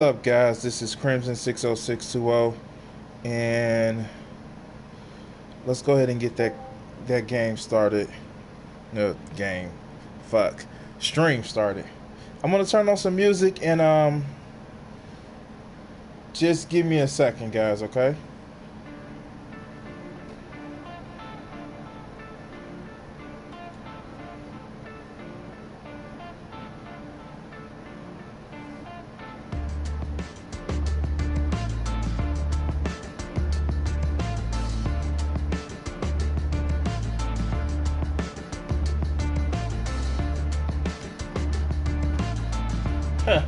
What's up, guys? This is Crimson 60620, and let's go ahead and get that game started. No game, fuck, stream started. I'm gonna turn on some music and just give me a second, guys. Okay? Huh.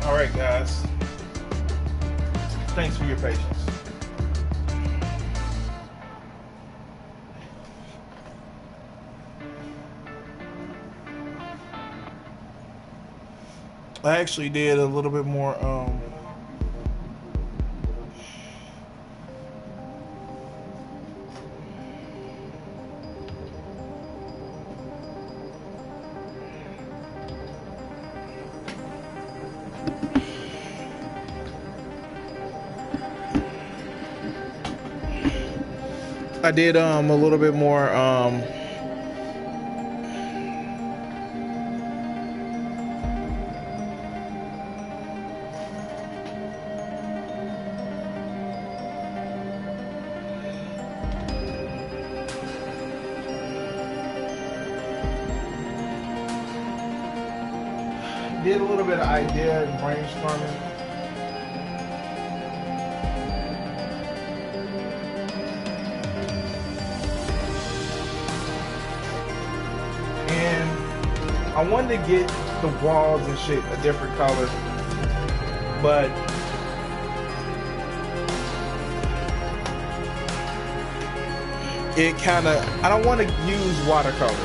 All right, guys. Thanks for your patience. I actually did a little bit more I did a little bit more did a little bit of idea and brainstorming. And I wanted to get the walls and shit a different color, but it kind of, I don't want to use watercolors.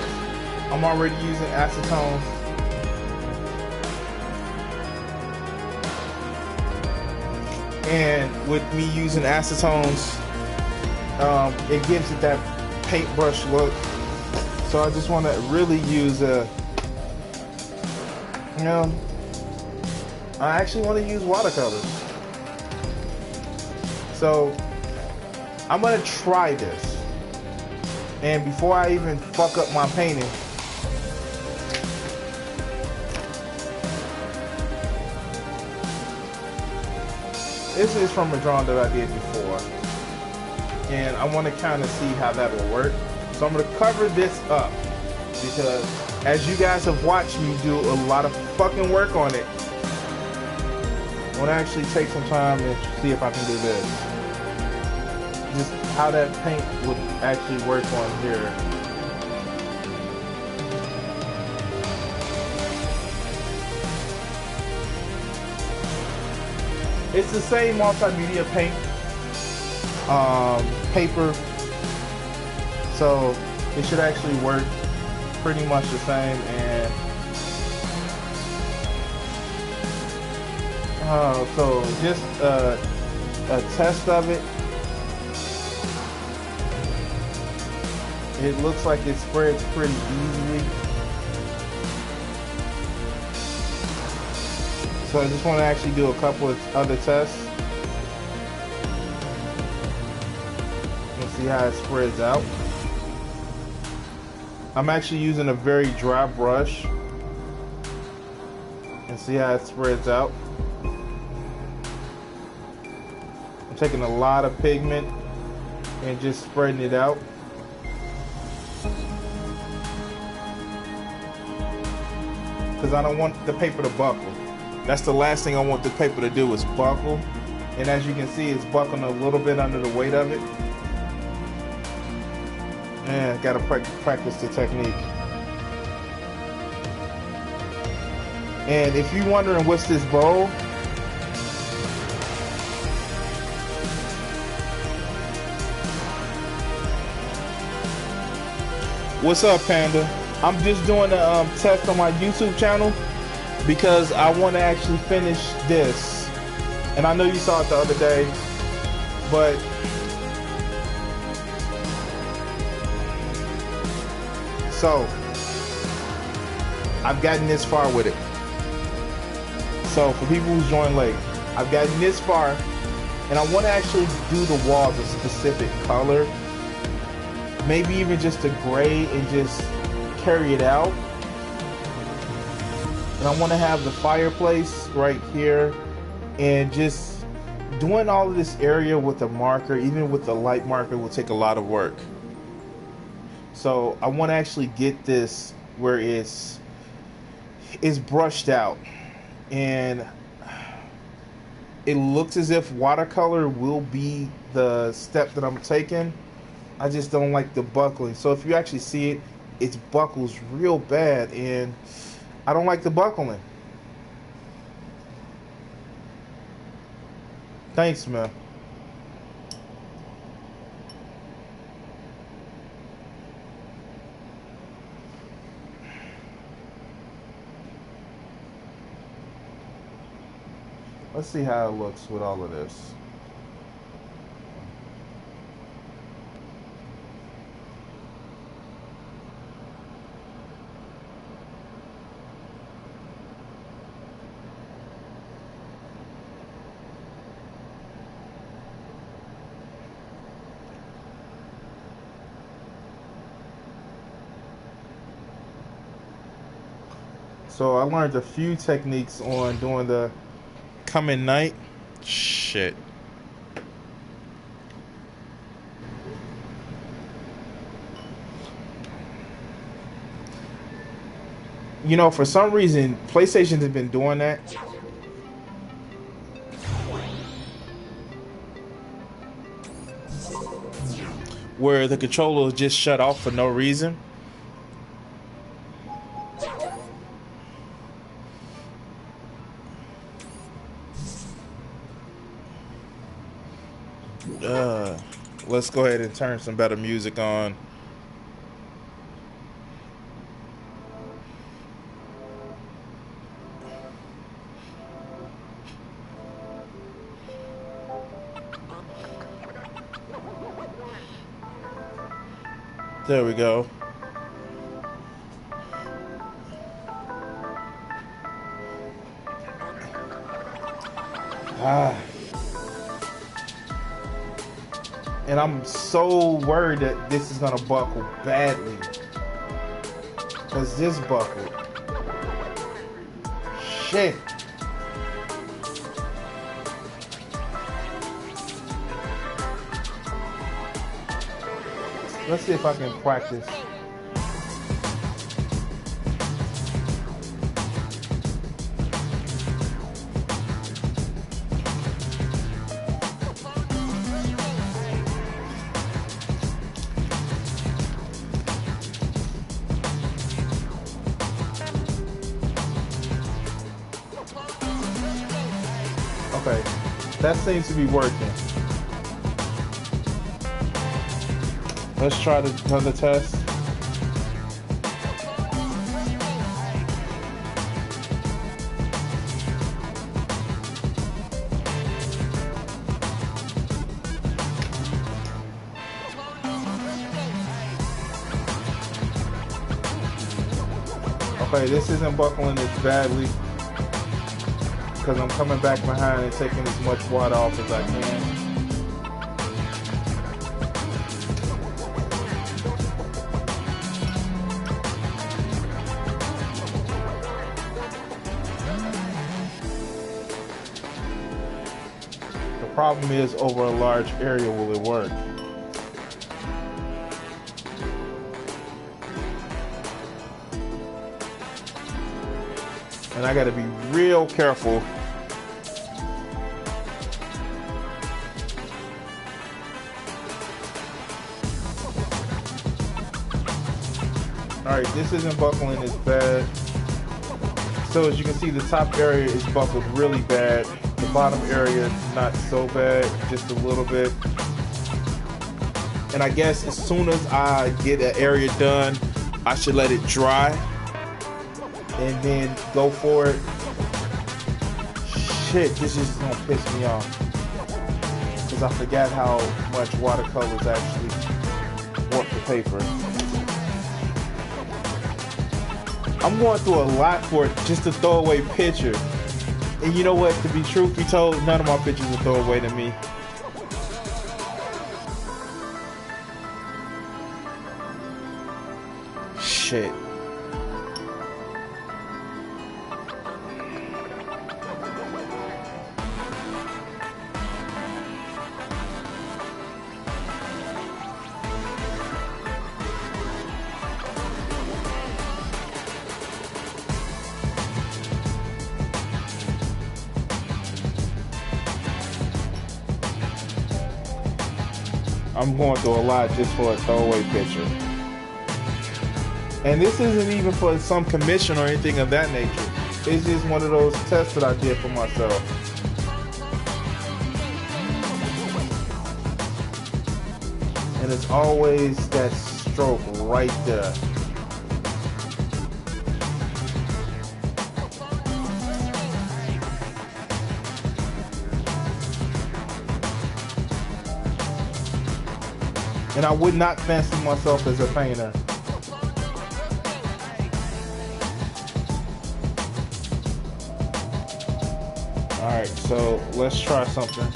I'm already using acetones. And with me using acetones, it gives it that paintbrush look. So I just want to really use I actually want to use watercolors. So I'm gonna try this. And before I even fuck up my painting, this is from a drawing that I did before. And I want to kind of see how that will work. So I'm going to cover this up because as you guys have watched me do a lot of fucking work on it, I want to actually take some time and see if I can do this. Just how that paint would actually work on here. It's the same multimedia paint paper, so it should actually work pretty much the same. And so just a test of it. It looks like it spreads pretty easily. So I just want to actually do a couple of other tests and see how it spreads out. I'm actually using a very dry brush and see how it spreads out. I'm taking a lot of pigment and just spreading it out. Because I don't want the paper to buckle. That's the last thing I want the paper to do is buckle. And as you can see, it's buckling a little bit under the weight of it. And gotta practice the technique. And if you're wondering what's this bowl, what's up, Panda? I'm just doing a test on my YouTube channel because I want to actually finish this. And I know you saw it the other day, but so I've gotten this far with it. So for people who's joined late, I've gotten this far and I want to actually do the walls a specific color, maybe even just a gray, and just carry it out. And I want to have the fireplace right here, and just doing all of this area with a marker, even with the light marker, will take a lot of work. So I want to actually get this where it's brushed out, and it looks as if watercolor will be the step that I'm taking. I just don't like the buckling. So if you actually see it, it buckles real bad, and I don't like the buckling. Thanks, man. Let's see how it looks with all of this. So I learned a few techniques on doing the coming night. Shit. You know, for some reason, PlayStation has been doing that. Where the controller will just shut off for no reason. Let's go ahead and turn some better music on. There we go. And I'm so worried that this is gonna buckle badly. Cause this buckled. Shit. Let's see if I can practice. Okay, that seems to be working. Let's try another test. Okay, this isn't buckling as badly because I'm coming back behind and taking as much water off as I can. The problem is, over a large area, will it work? And I gotta be real careful. Alright, this isn't buckling as bad. So as you can see, the top area is buckled really bad. The bottom area, not so bad, just a little bit. And I guess as soon as I get an area done, I should let it dry and then go for it. Shit, this is gonna piss me off because I forgot how much watercolors actually warp the paper. I'm going through a lot for just a throwaway picture. And you know what, to be truth be told, none of my pictures are throwaway to me. Shit. I'm going through a lot just for a throwaway picture. And this isn't even for some commission or anything of that nature. It's just one of those tests that I did for myself. and it's always that stroke right there. And I would not fancy myself as a painter. Alright, so let's try something.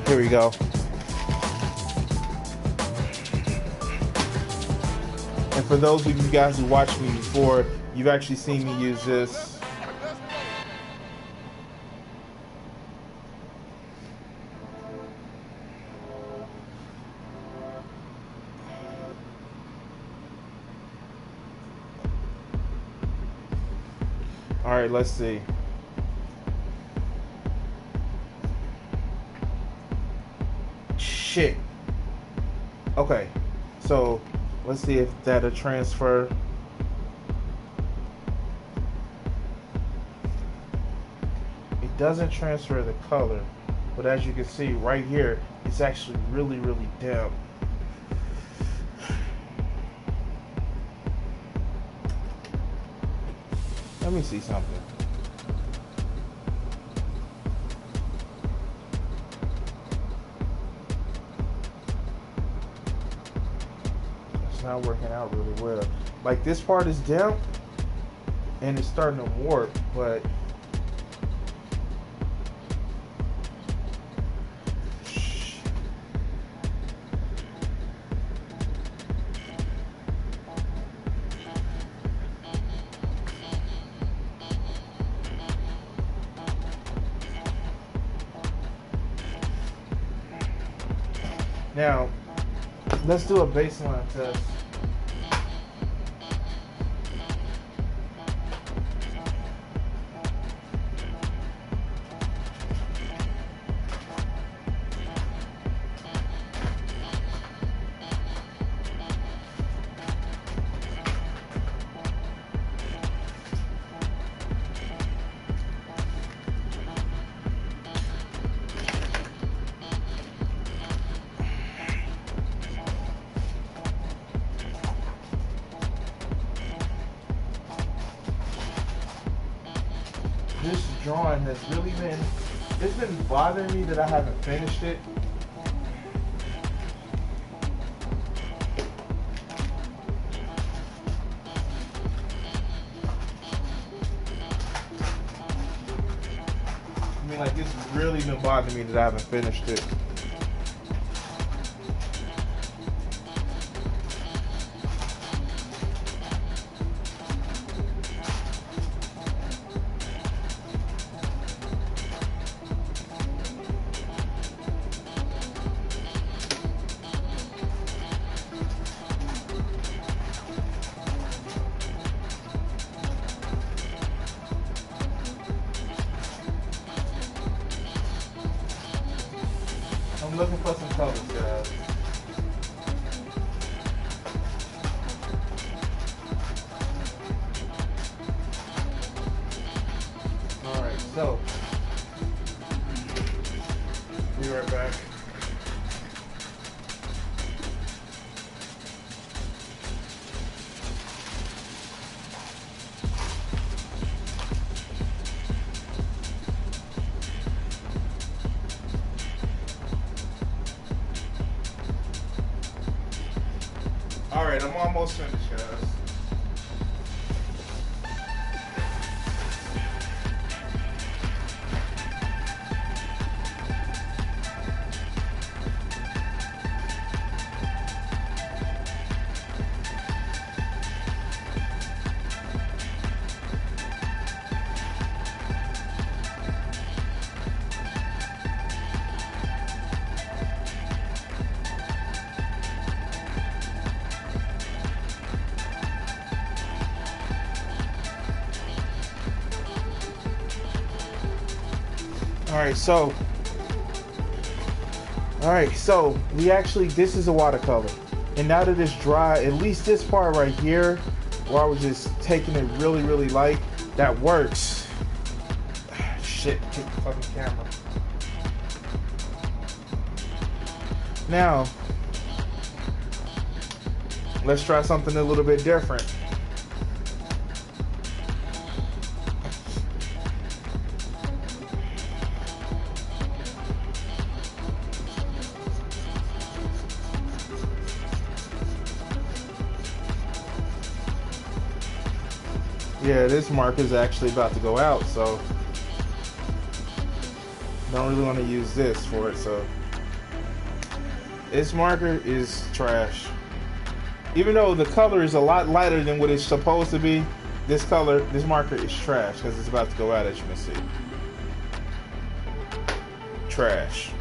Here we go. And for those of you guys who watched me before, you've actually seen me use this. All right, let's see. Shit. Okay, so let's see if that'll transfer. It doesn't transfer the color, but as you can see right here, it's actually really, really dim. Let me see something. It's not working out really well. Like this part is dim and it's starting to warp, but now, let's do a baseline test. This drawing has really been, it's been bothering me that I haven't finished it. I mean, like, it's really been bothering me that I haven't finished it. I'm looking for some colors, guys. Alright, so be right back. Alright, I'm almost finished, guys. All right, so we actually, this is a watercolor. And now that it's dry, at least this part right here, where I was just taking it really, really light, that works. Shit, hit the fucking camera. Now, let's try something a little bit different. Yeah, this marker is actually about to go out, so don't really want to use this for it. So this marker is trash. Even though the color is a lot lighter than what it's supposed to be, this marker is trash because it's about to go out, as you can see. Trash.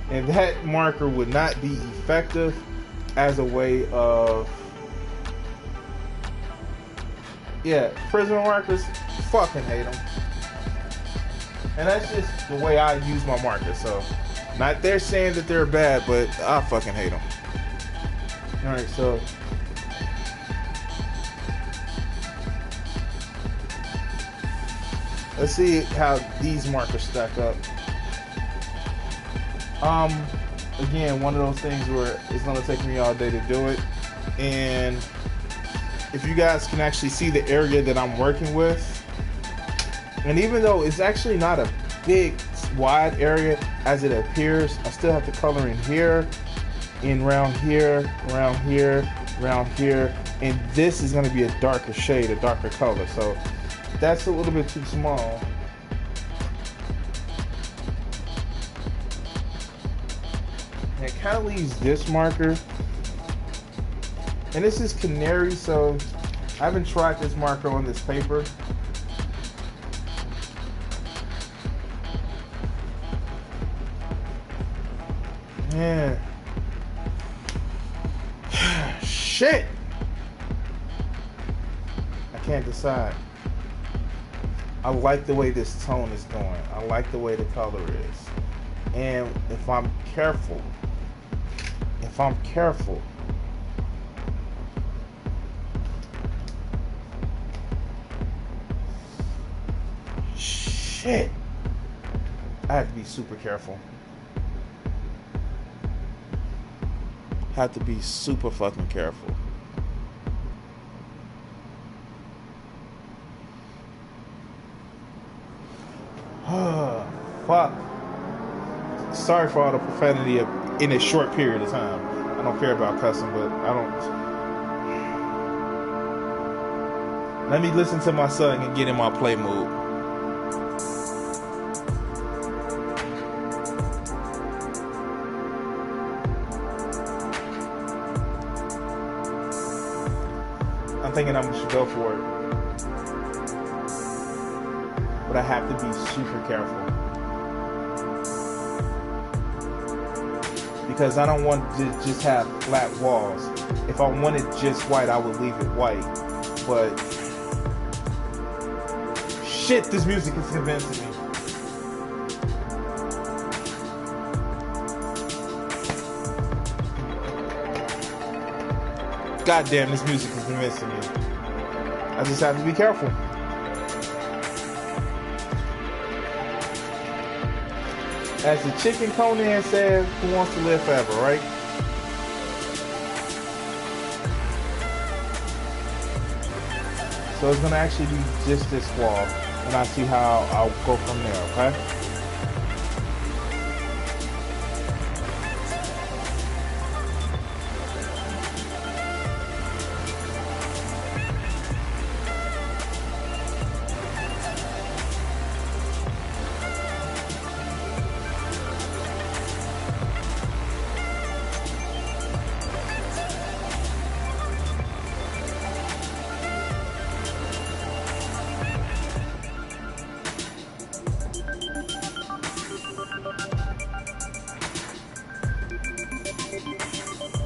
And that marker would not be effective as a way of, yeah, Prisma markers, fucking hate them. And that's just the way I use my marker. So, not they're saying that they're bad, but I fucking hate them. Alright, so let's see how these markers stack up. Again, one of those things where it's gonna take me all day to do it. And if you guys can actually see the area that I'm working with, and even though it's actually not a big wide area as it appears, I still have to color in here, in around here, around here, around here, and this is going to be a darker shade, a darker color, so that's a little bit too small. And it kind of leaves this marker, and this is canary, so I haven't tried this marker on this paper. Yeah. Shit. I can't decide. I like the way this tone is going. I like the way the color is. And if I'm careful, shit. I have to be super careful. Have to be super fucking careful. Fuck. Sorry for all the profanity in a short period of time. I don't care about cussing, but I don't. Let me listen to my son and get in my play mood. I'm thinking I should go for it. But I have to be super careful. Because I don't want to just have flat walls. If I wanted just white, I would leave it white. But shit, this music is convincing me. God damn, this music is convincing me. I just have to be careful. As the chicken Conan said, who wants to live forever, right? So it's gonna actually be just this wall, and I see how I'll go from there, okay?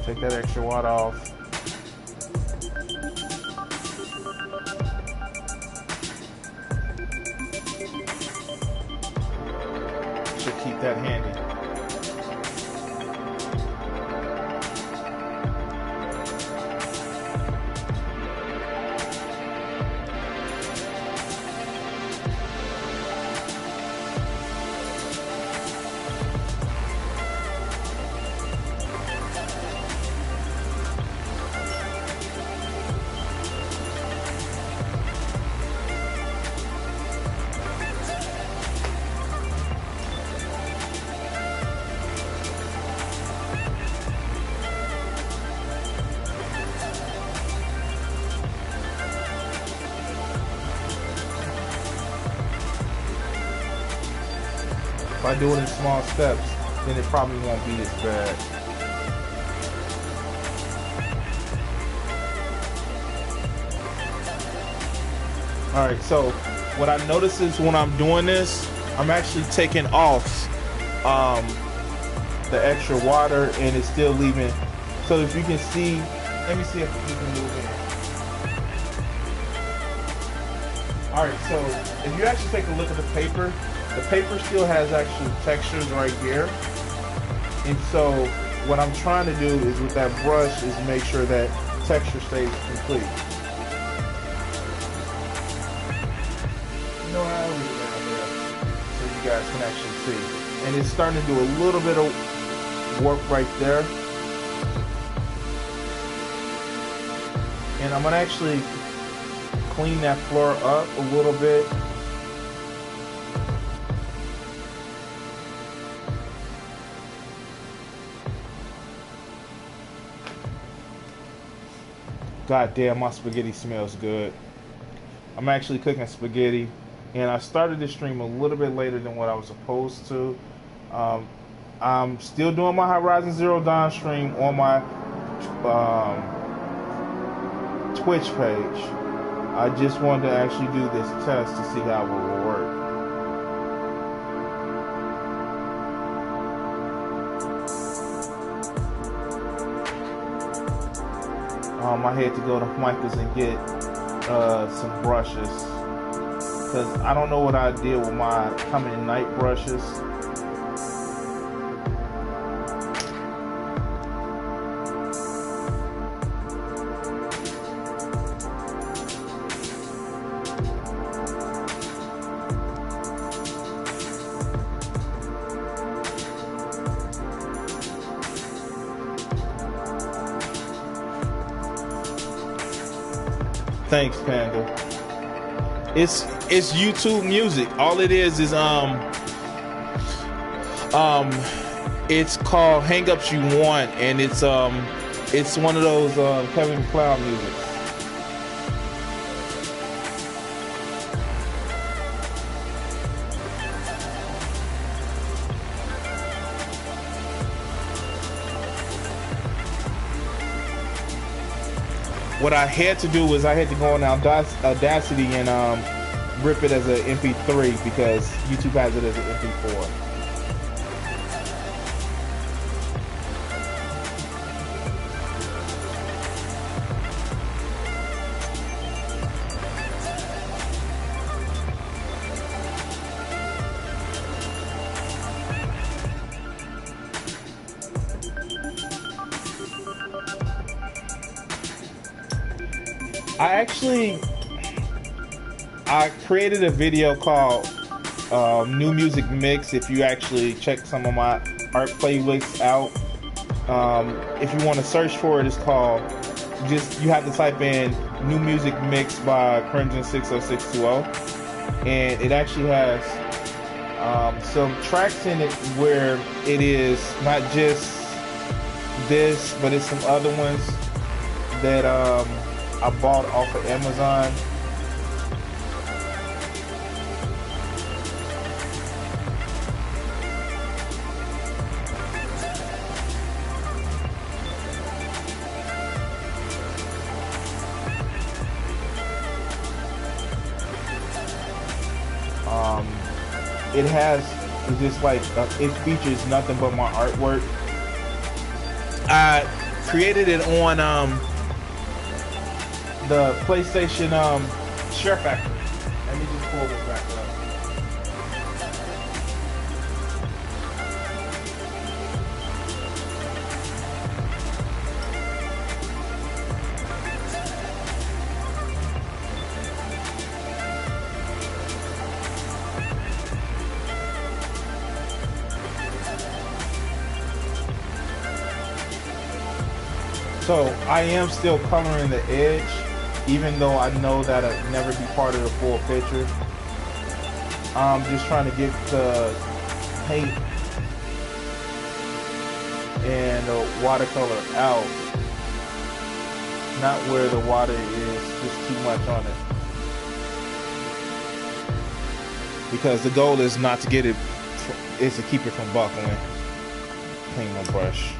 Take that extra water off. Should keep that handy. If I do it in small steps, then it probably won't be as bad. All right, so what I notice is when I'm doing this, I'm actually taking off the extra water, and it's still leaving. So if you can see, let me see if you can move it. All right, so if you actually take a look at the paper still has actual textures right here. And so what I'm trying to do is with that brush is make sure that texture stays complete. You know how I leave it down there so you guys can actually see. And it's starting to do a little bit of work right there. And I'm gonna actually clean that floor up a little bit. God damn, my spaghetti smells good. I'm actually cooking spaghetti, and I started this stream a little bit later than what I was supposed to. I'm still doing my Horizon Zero Dawn stream on my Twitch page. I just wanted to actually do this test to see how it will work. I had to go to Michael's and get some brushes, because I don't know what I did with my coming night brushes. Thanks, Panda. It's YouTube music. All it is it's called Hang Ups You Want, and it's one of those Kevin MacLeod music. What I had to do was I had to go on Audacity and rip it as an MP3 because YouTube has it as an MP4. I created a video called New Music Mix. If you actually check some of my art playlists out, if you want to search for it, it's called, you have to type in New Music Mix by Crimson 60620, and it actually has some tracks in it where it is not just this, but it's some other ones that I bought off of Amazon. It's just like, it features nothing but my artwork. I created it on the PlayStation Share Factory. Let me just pull this back up. So I am still coloring the edge, even though I know that it'll never be part of the full picture. I'm just trying to get the paint and the watercolor out, not where the water is just too much on it. Because the goal is not to get it, is to keep it from buckling. Clean my brush.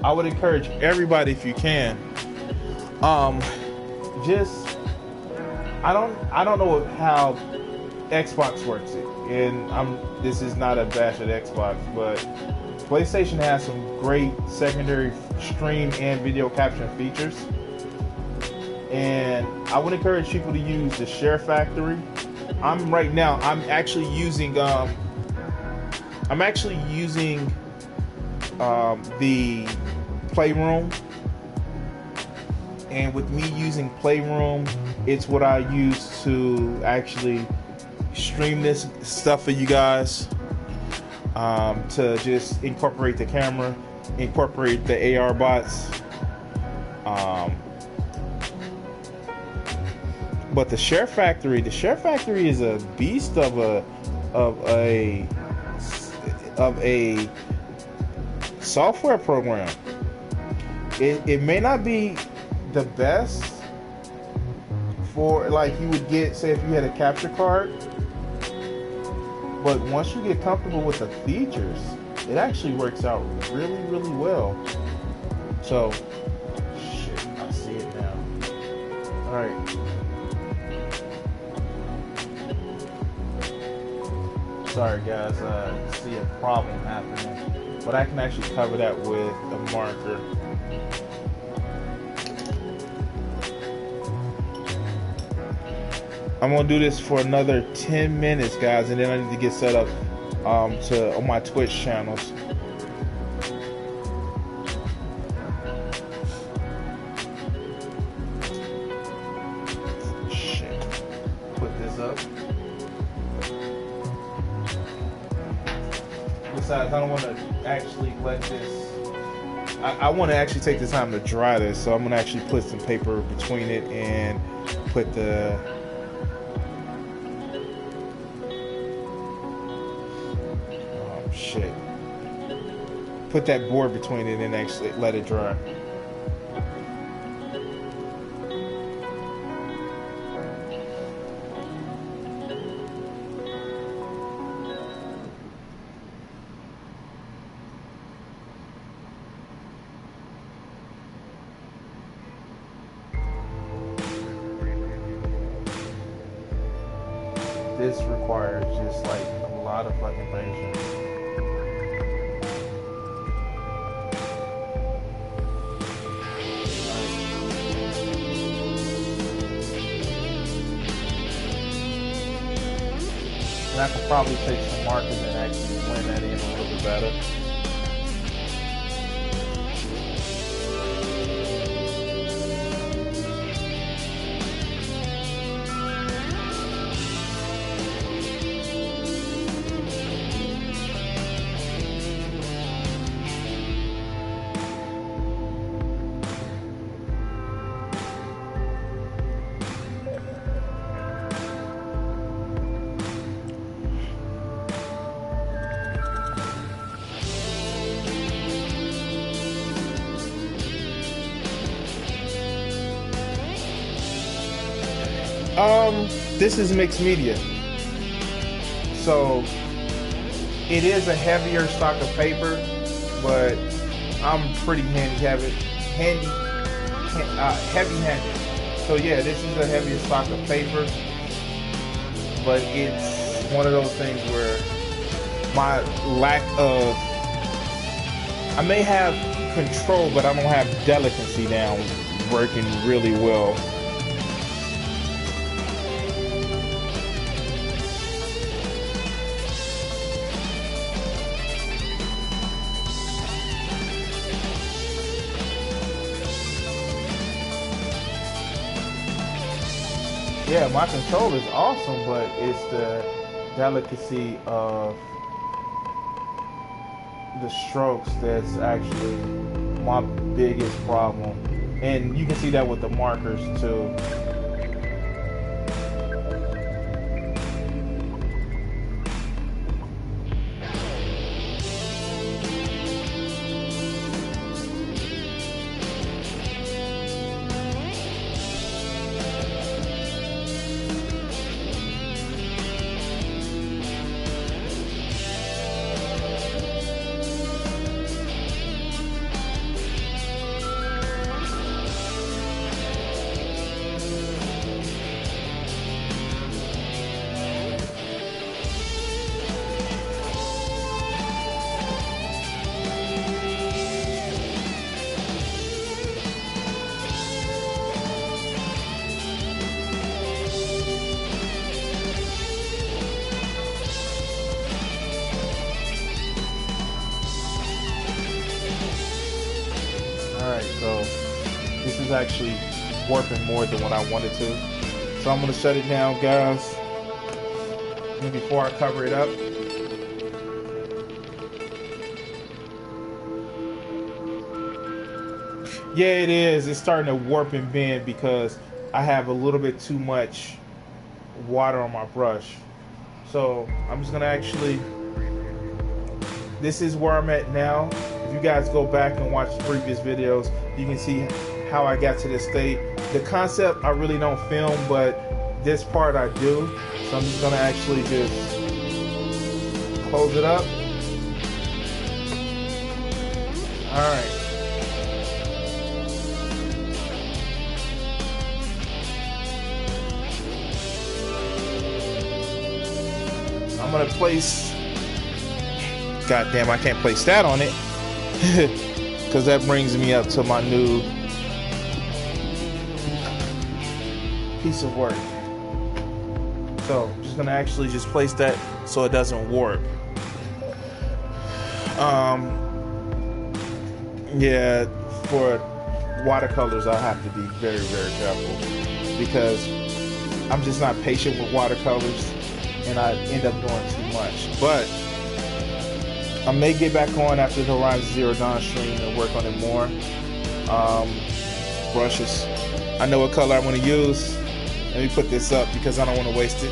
I would encourage everybody, if you can, just I don't know how Xbox works it, and this is not a bash at Xbox, but PlayStation has some great secondary stream and video capture features, and I would encourage people to use the Share Factory. I'm actually using the Playroom, and with me using Playroom, it's what I use to actually stream this stuff for you guys, to just incorporate the camera, incorporate the AR bots, but the Share Factory is a beast of a software program. It may not be the best for, like, you would get, say, if you had a capture card, but once you get comfortable with the features, it actually works out really, really well. So, shit, I see it now. All right. Sorry, guys. I see a problem happening, but I can actually cover that with a marker. I'm gonna do this for another 10 minutes, guys, and then I need to get set up on my Twitch channels. Shit. Put this up. Besides, I don't want to actually let this. I want to actually take the time to dry this, so I'm gonna actually put some paper between it and put the. Shit. Put that board between it and actually let it dry. This requires just like a lot of fucking patience. And I could probably take some markers and actually blend that in a little bit better. This is mixed media, so it is a heavier stock of paper, but I'm pretty heavy-handed. So yeah, this is a heavier stock of paper, but it's one of those things where my lack of, I may have control, but I don't have delicacy now working really well. Yeah, my control is awesome, but it's the delicacy of the strokes that's actually my biggest problem. And you can see that with the markers too. Alright, so this is actually warping more than what I wanted to. So I'm going to shut it down, guys. And before I cover it up, yeah, it is. It's starting to warp and bend because I have a little bit too much water on my brush. So I'm just going to actually, this is where I'm at now. If you guys go back and watch the previous videos, you can see how I got to this state. The concept I really don't film, but this part I do. So I'm just gonna actually just close it up. All right. I'm gonna place, God damn, I can't place that on it. Because that brings me up to my new piece of work. So I'm just gonna actually just place that so it doesn't warp. Yeah, for watercolors I have to be very, very careful because I'm just not patient with watercolors and I end up doing too much. But I may get back on after the Horizon Zero Dawn stream and work on it more. Brushes. I know what color I want to use. Let me put this up because I don't want to waste it.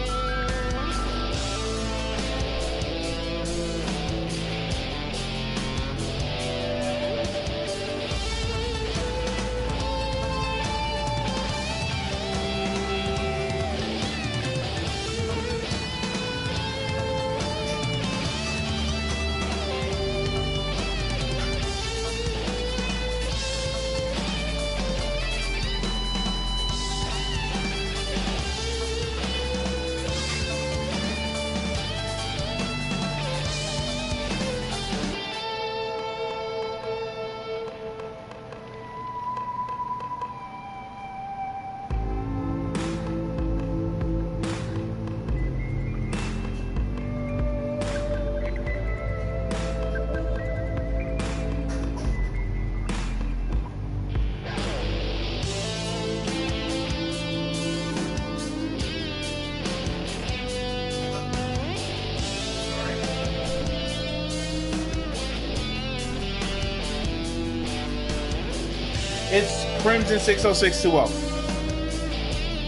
It's Crimson 60620.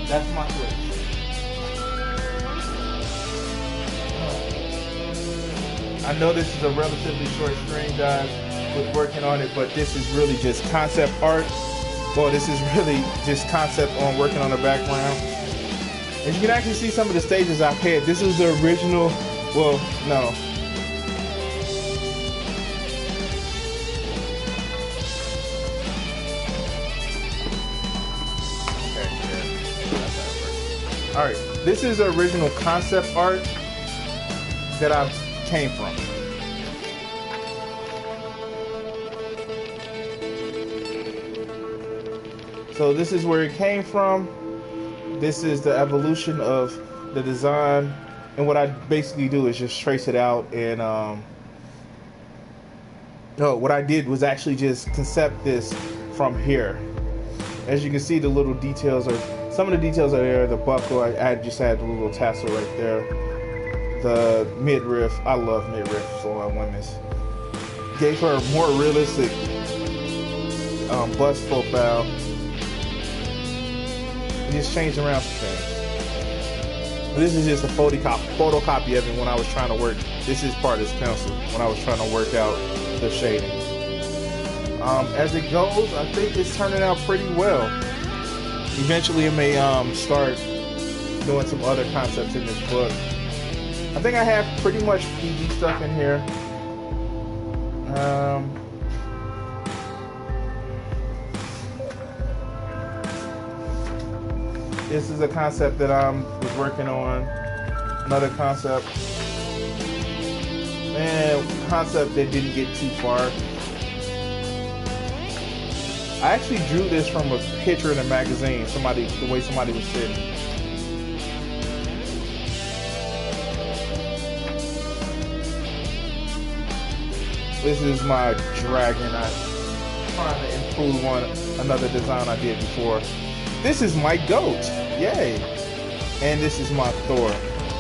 That's my switch. I know this is a relatively short stream, guys, with working on it, but this is really just concept art. Well, this is really just concept on working on the background. And you can actually see some of the stages I've had. This is the original, well, no. All right, this is the original concept art that I came from. So this is where it came from. This is the evolution of the design. And what I basically do is just trace it out. And no, what I did was actually just concept this from here. As you can see, the little details are, some of the details are there. The buckle, I just had the little tassel right there. the midriff. I love midriffs on women's. Gave her a more realistic bust profile. Just changed around some things. This is just a photocopy of it when I was trying to work. This is part of this pencil when I was trying to work out the shading. As it goes, I think it's turning out pretty well. Eventually, I may start doing some other concepts in this book. I think I have pretty much PG stuff in here. This is a concept that I was working on. Another concept. Concept that didn't get too far. I actually drew this from a picture in a magazine. The way somebody was sitting. This is my dragon. I'm trying to improve on another design I did before. This is my goat. Yay. And this is my Thor.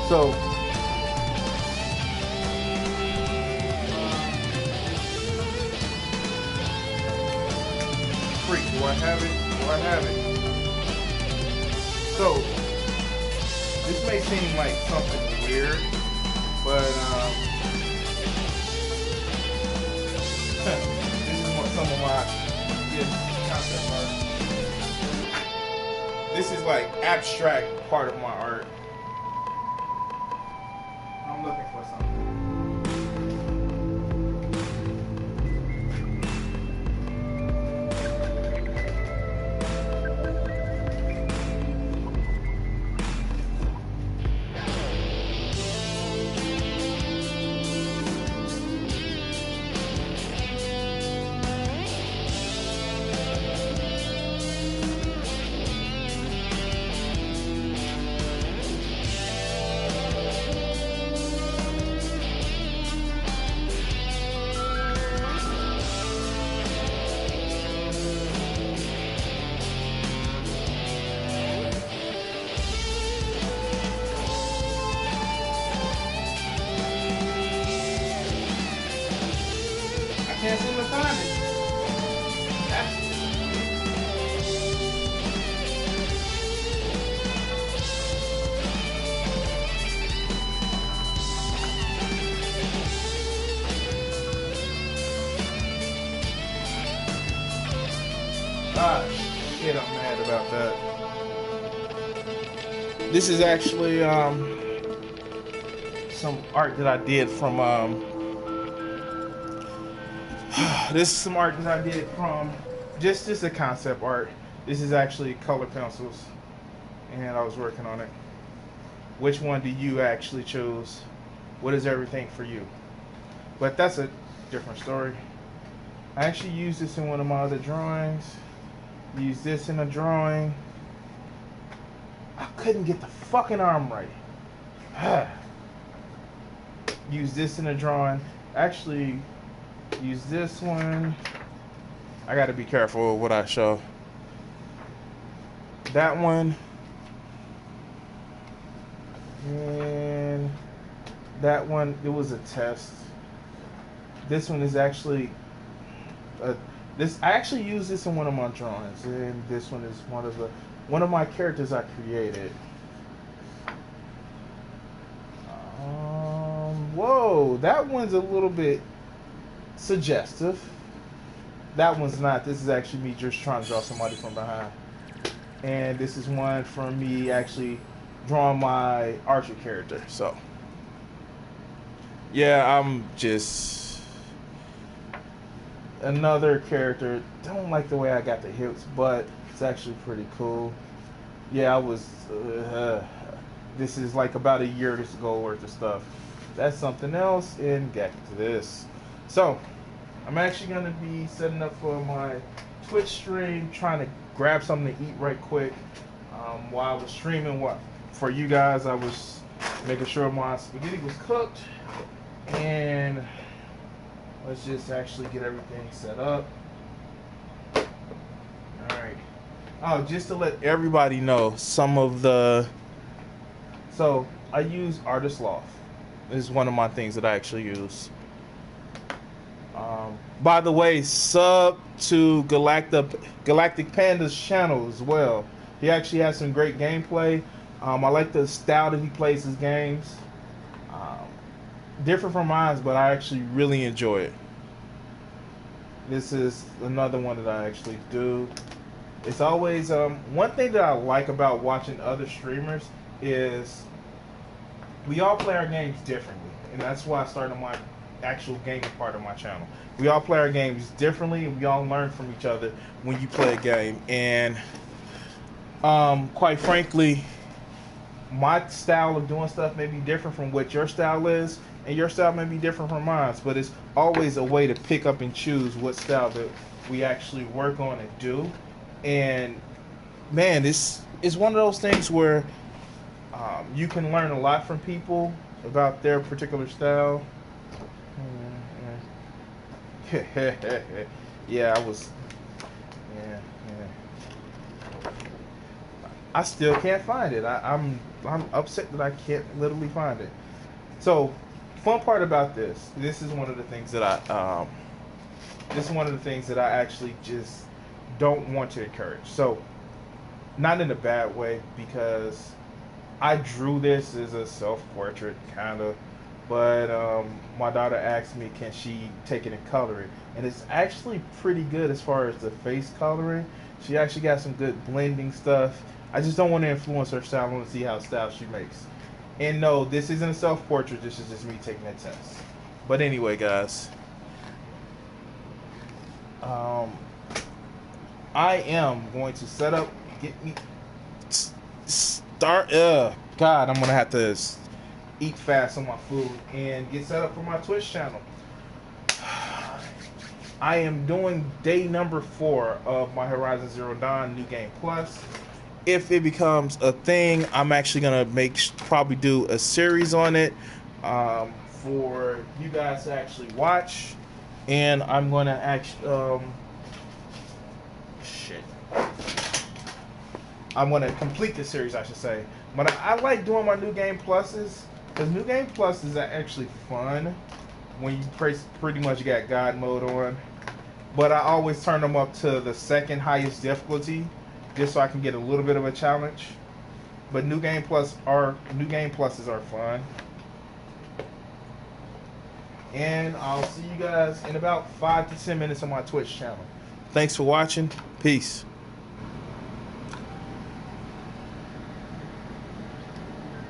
So, freak, do I have it? Do I have it? So, this may seem like something weird, but this is what some of my concept art. This is like abstract part of my art. I'm looking for something. Can't seem to find it. Ah, shit, I'm mad about that. This is actually some art that I did from this is some art that I did from just a concept art. This is actually color pencils, and I was working on it. Which one do you actually choose? What is everything for you? But that's a different story. I actually used this in one of my other drawings. Used this in a drawing. I couldn't get the fucking arm right. Used this in a drawing. Actually, use this one. I gotta be careful with what I show. That one. And that one, it was a test. This one is actually I actually used this in one of my drawings, and this one is one of my characters I created. Whoa, that one's a little bit suggestive. That one's not. This is actually me just trying to draw somebody from behind. And this is one from me actually drawing my Archer character. So, yeah, I'm just another character. Don't like the way I got the hips, but it's actually pretty cool. Yeah, I was. This is like about a year ago worth of stuff. That's something else, and get to this. So, I'm actually going to be setting up for my Twitch stream, trying to grab something to eat right quick. While I was streaming for you guys, I was making sure my spaghetti was cooked. And let's just actually get everything set up. Alright. Oh, just to let everybody know, some of the... So, I use Artist Loft. is one of my things that I actually use. By the way, sub to Galactic Panda's channel as well. He actually has some great gameplay. I like the style that he plays his games. Different from mine, but I actually really enjoy it. This is another one that I actually do. It's always one thing that I like about watching other streamers is we all play our games differently, and that's why I started my actual gaming part of my channel. We all play our games differently, and we all learn from each other when you play a game. And quite frankly, my style of doing stuff may be different from what your style is, and your style may be different from mine, but it's always a way to pick up and choose what style that we actually work on and do. And man, it's one of those things where you can learn a lot from people about their particular style. Yeah, I was. Yeah. I still can't find it. I'm upset that I can't literally find it. So, fun part about this. This is one of the things that I actually just don't want to encourage. So, not in a bad way, because I drew this as a self-portrait kind of, but my daughter asked me, can she take it and color it? And it's actually pretty good as far as the face coloring. She actually got some good blending stuff. I just don't want to influence her style. I want to see how style she makes. And no, this isn't a self-portrait. This is just me taking a test. But anyway, guys, I am going to set up, start. God, I'm gonna have to eat fast on my food and get set up for my Twitch channel. I am doing day number 4 of my Horizon Zero Dawn New Game Plus. If it becomes a thing, I'm actually gonna probably do a series on it for you guys to actually watch, and I'm gonna actually I'm gonna complete the series, I should say. But I like doing my New Game Pluses, because New Game Plus is actually fun when you pretty much got God mode on. But I always turn them up to the second highest difficulty, just so I can get a little bit of a challenge. But New Game Pluses are fun. And I'll see you guys in about 5 to 10 minutes on my Twitch channel. Thanks for watching. Peace.